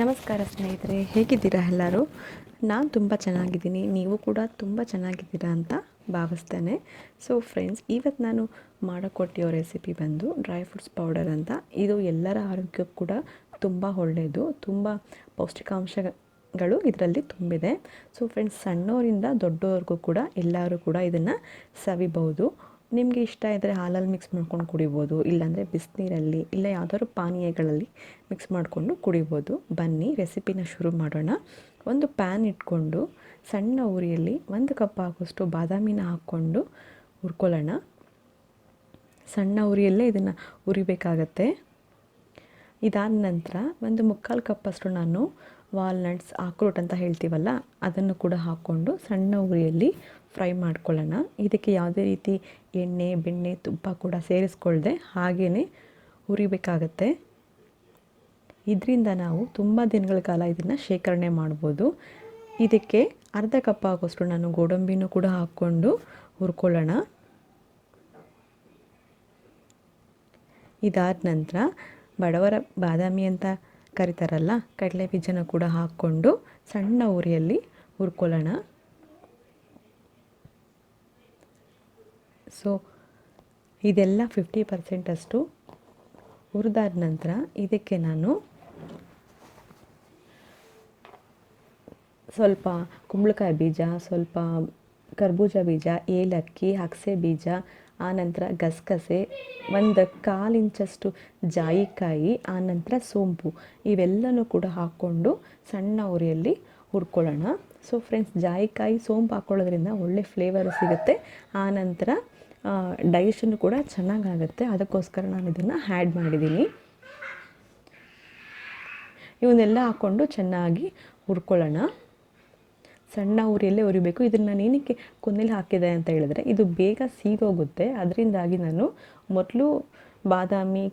ನಮಸ್ಕಾರ ಸ್ನೇಹಿತರೆ, ಹೇಗಿದ್ದೀರಾ ಎಲ್ಲರೂ? ನಾನು ತುಂಬ ಚೆನ್ನಾಗಿದ್ದೀನಿ, ನೀವು ಕೂಡ ತುಂಬ ಚೆನ್ನಾಗಿದ್ದೀರಾ ಅಂತ ಭಾವಿಸ್ತೇನೆ. ಸೊ ಫ್ರೆಂಡ್ಸ್, ಇವತ್ತು ನಾನು ಮಾಡಿಕೊಟ್ಟಿರೋ ರೆಸಿಪಿ ಬಂದು ಡ್ರೈ ಫ್ರೂಟ್ಸ್ ಪೌಡರ್ ಅಂತ. ಇದು ಎಲ್ಲರ ಆರೋಗ್ಯಕ್ಕೂ ಕೂಡ ತುಂಬ ಒಳ್ಳೆಯದು, ತುಂಬ ಪೌಷ್ಟಿಕಾಂಶಗಳು ಇದರಲ್ಲಿ ತುಂಬಿದೆ. ಸೊ ಫ್ರೆಂಡ್ಸ್, ಸಣ್ಣವರಿಂದ ದೊಡ್ಡವರೆಗೂ ಕೂಡ ಎಲ್ಲರೂ ಕೂಡ ಇದನ್ನು ಸವಿಬಹುದು. ನಿಮಗೆ ಇಷ್ಟ ಇದ್ದರೆ ಹಾಲಲ್ಲಿ ಮಿಕ್ಸ್ ಮಾಡ್ಕೊಂಡು ಕುಡಿಬೋದು, ಇಲ್ಲಾಂದರೆ ಬಿಸಿನೀರಲ್ಲಿ ಇಲ್ಲ ಯಾವುದಾದ್ರು ಪಾನೀಯಗಳಲ್ಲಿ ಮಿಕ್ಸ್ ಮಾಡಿಕೊಂಡು ಕುಡಿಬೋದು. ಬನ್ನಿ ರೆಸಿಪಿನ ಶುರು ಮಾಡೋಣ. ಒಂದು ಪ್ಯಾನ್ ಇಟ್ಕೊಂಡು ಸಣ್ಣ ಉರಿಯಲ್ಲಿ 1 ಕಪ್ ಆಗೋಷ್ಟು ಬಾದಾಮಿನ ಹಾಕ್ಕೊಂಡು ಹುರ್ಕೊಳ್ಳೋಣ. ಸಣ್ಣ ಉರಿಯಲ್ಲೇ ಇದನ್ನು ಹುರಿಬೇಕಾಗತ್ತೆ. ಇದಾದ ನಂತರ 1/4 ಕಪ್ಪಷ್ಟು ನಾನು ವಾಲ್ನಟ್ಸ್, ಆಕ್ರೋಟ್ ಅಂತ ಹೇಳ್ತೀವಲ್ಲ, ಅದನ್ನು ಕೂಡ ಹಾಕ್ಕೊಂಡು ಸಣ್ಣ ಉರಿಯಲ್ಲಿ ಫ್ರೈ ಮಾಡ್ಕೊಳ್ಳೋಣ. ಇದಕ್ಕೆ ಯಾವುದೇ ರೀತಿ ಎಣ್ಣೆ, ಬೆಣ್ಣೆ, ತುಪ್ಪ ಕೂಡ ಸೇರಿಸ್ಕೊಳ್ದೆ ಹಾಗೇ ಹುರಿಬೇಕಾಗತ್ತೆ. ಇದರಿಂದ ನಾವು ತುಂಬ ದಿನಗಳ ಕಾಲ ಇದನ್ನು ಶೇಖರಣೆ ಮಾಡ್ಬೋದು. ಇದಕ್ಕೆ 1/2 ಕಪ್ ಆಗೋಷ್ಟು ನಾನು ಗೋಡಂಬಿನೂ ಕೂಡ ಹಾಕ್ಕೊಂಡು ಹುರ್ಕೊಳ್ಳೋಣ. ಇದಾದ ನಂತರ ಬಡವರ ಬಾದಾಮಿ ಅಂತ ಕರೀತಾರಲ್ಲ, ಕಡಲೆ ಬೀಜನ ಕೂಡ ಹಾಕ್ಕೊಂಡು ಸಣ್ಣ ಉರಿಯಲ್ಲಿ ಹುರ್ಕೊಳ್ಳೋಣ. ಸೊ ಇದೆಲ್ಲ 50% ಅಷ್ಟು ಹುರಿದಾದ ನಂತರ ಇದಕ್ಕೆ ನಾನು ಸ್ವಲ್ಪ ಕುಂಬಳಕಾಯಿ ಬೀಜ, ಸ್ವಲ್ಪ ಕರ್ಬೂಜ ಬೀಜ, ಏಲಕ್ಕಿ, ಅಗಸೆ ಬೀಜ, ಆನಂತರ ಗಸಗಸೆ, 1/4 ಇಂಚಷ್ಟು ಜಾಯಿಕಾಯಿ, ಆನಂತರ ಸೋಂಪು, ಇವೆಲ್ಲನೂ ಕೂಡ ಹಾಕ್ಕೊಂಡು ಸಣ್ಣ ಉರಿಯಲ್ಲಿ ಹುರ್ಕೊಳ್ಳೋಣ. ಸೊ ಫ್ರೆಂಡ್ಸ್, ಜಾಯಿಕಾಯಿ, ಸೋಂಪು ಹಾಕ್ಕೊಳ್ಳೋದ್ರಿಂದ ಒಳ್ಳೆ ಫ್ಲೇವರ್ ಸಿಗುತ್ತೆ. ಆನಂತರ ಡೈಜೆಷನ್ ಕೂಡ ಚೆನ್ನಾಗಾಗುತ್ತೆ. ಅದಕ್ಕೋಸ್ಕರ ನಾನು ಇದನ್ನು ಆ್ಯಡ್ ಮಾಡಿದ್ದೀನಿ. ಇವನ್ನೆಲ್ಲ ಹಾಕ್ಕೊಂಡು ಚೆನ್ನಾಗಿ ಹುರ್ಕೊಳ್ಳೋಣ. ಸಣ್ಣ ಉರಿಯಲ್ಲೇ ಹುರಿಬೇಕು. ಇದನ್ನು ನಾನು ಏನಕ್ಕೆ ಕೊನೆಯಲ್ಲಿ ಹಾಕಿದೆ ಅಂತ ಹೇಳಿದ್ರೆ, ಇದು ಬೇಗ ಸೀದೋಗುತ್ತೆ. ಅದರಿಂದಾಗಿ ನಾನು ಮೊದಲು ಬಾದಾಮಿ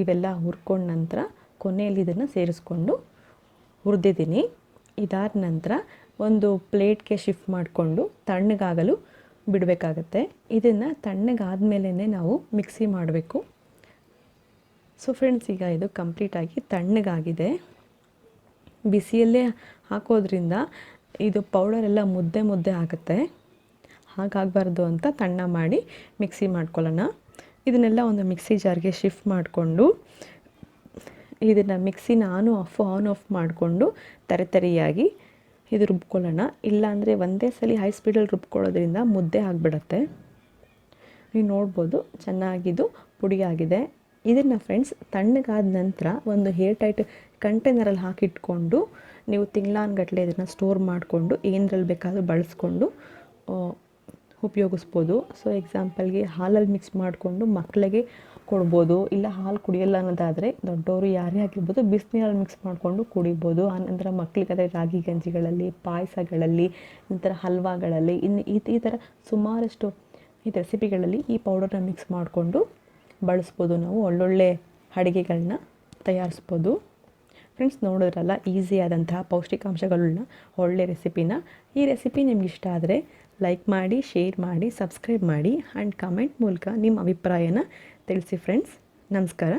ಇವೆಲ್ಲ ಹುರ್ಕೊಂಡ ನಂತರ ಕೊನೆಯಲ್ಲಿ ಇದನ್ನು ಸೇರಿಸ್ಕೊಂಡು ಹುರಿದಿದ್ದೀನಿ. ಇದಾದ ನಂತರ ಒಂದು ಪ್ಲೇಟ್ಗೆ ಶಿಫ್ಟ್ ಮಾಡಿಕೊಂಡು ತಣ್ಣಗಾಗಲು ಬಿಡಬೇಕಾಗತ್ತೆ. ಇದನ್ನು ತಣ್ಣಗಾದ್ಮೇಲೆ ನಾವು ಮಿಕ್ಸಿ ಮಾಡಬೇಕು. ಸೊ ಫ್ರೆಂಡ್ಸ್, ಈಗ ಇದು ಕಂಪ್ಲೀಟಾಗಿ ತಣ್ಣಗಾಗಿದೆ. ಬಿಸಿಯಲ್ಲೇ ಹಾಕೋದ್ರಿಂದ ಇದು ಪೌಡರೆಲ್ಲ ಮುದ್ದೆ ಆಗುತ್ತೆ. ಹಾಗಾಗಬಾರ್ದು ಅಂತ ತಣ್ಣ ಮಾಡಿ ಮಿಕ್ಸಿ ಮಾಡ್ಕೊಳ್ಳೋಣ. ಇದನ್ನೆಲ್ಲ ಒಂದು ಮಿಕ್ಸಿ ಜಾರ್ಗೆ ಶಿಫ್ಟ್ ಮಾಡಿಕೊಂಡು ಇದನ್ನು ಮಿಕ್ಸಿನ ಆನ್ ಆಫ್ ಮಾಡಿಕೊಂಡು ತರಿಯಾಗಿ ಇದು ರುಬ್ಕೊಳ್ಳೋಣ. ಇಲ್ಲಾಂದರೆ ಒಂದೇ ಸಲ ಹೈ ಸ್ಪೀಡಲ್ಲಿ ರುಬ್ಕೊಳ್ಳೋದ್ರಿಂದ ಮುದ್ದೆ ಆಗಿಬಿಡತ್ತೆ. ನೀವು ನೋಡ್ಬೋದು ಚೆನ್ನಾಗಿದ್ದು ಪುಡಿಯಾಗಿದೆ. ಇದನ್ನು ಫ್ರೆಂಡ್ಸ್ ತಣ್ಣಗಾದ ನಂತರ ಒಂದು ಏರ್ ಟೈಟ್ ಕಂಟೈನರಲ್ಲಿ ಹಾಕಿಟ್ಕೊಂಡು ನೀವು ತಿಂಗಳಾನ್ಗಟ್ಟಲೆ ಇದನ್ನು ಸ್ಟೋರ್ ಮಾಡಿಕೊಂಡು ಏನರಲ್ಲಿ ಬೇಕಾದರೂ ಬಳಸ್ಕೊಂಡು ಉಪಯೋಗಿಸ್ಬೋದು. ಸೊ ಎಕ್ಸಾಂಪಲ್ಗೆ ಹಾಲಲ್ಲಿ ಮಿಕ್ಸ್ ಮಾಡಿಕೊಂಡು ಮಕ್ಕಳಿಗೆ ಕೊಡ್ಬೋದು. ಇಲ್ಲ ಹಾಲು ಕುಡಿಯೋಲ್ಲ ಅನ್ನೋದಾದರೆ ದೊಡ್ಡವರು ಯಾರೇ ಆಗಿರ್ಬೋದು ಬಿಸಿನೀರಲ್ಲಿ ಮಿಕ್ಸ್ ಮಾಡಿಕೊಂಡು ಕುಡಿಬೋದು. ಆನಂತರ ಮಕ್ಕಳಿಗಾದರೆ ರಾಗಿ ಗಂಜಿಗಳಲ್ಲಿ, ಪಾಯಸಗಳಲ್ಲಿ, ನಂತರ ಹಲ್ವಾಗಳಲ್ಲಿ, ಇನ್ನು ಈ ಥರ ಸುಮಾರಷ್ಟು ಈ ರೆಸಿಪಿಗಳಲ್ಲಿ ಈ ಪೌಡರ್ನ ಮಿಕ್ಸ್ ಮಾಡಿಕೊಂಡು ಬಳಸ್ಬೋದು. ನಾವು ಒಳ್ಳೊಳ್ಳೆ ಅಡುಗೆಗಳನ್ನ ತಯಾರಿಸ್ಬೋದು. ಫ್ರೆಂಡ್ಸ್, ನೋಡಿದ್ರಲ್ಲ ಈಸಿಯಾದಂತಹ ಪೌಷ್ಟಿಕಾಂಶಗಳನ್ನ ಒಳ್ಳೆ ರೆಸಿಪಿನ. ಈ ರೆಸಿಪಿ ನಿಮ್ಗೆ ಇಷ್ಟ ಆದರೆ ಲೈಕ್ ಮಾಡಿ, ಶೇರ್ ಮಾಡಿ, ಸಬ್ಸ್ಕ್ರೈಬ್ ಮಾಡಿ ಆ್ಯಂಡ್ ಕಮೆಂಟ್ ಮೂಲಕ ನಿಮ್ಮ ಅಭಿಪ್ರಾಯನ ತಿಳಿಸಿ ಫ್ರೆಂಡ್ಸ್. ನಮಸ್ಕಾರ.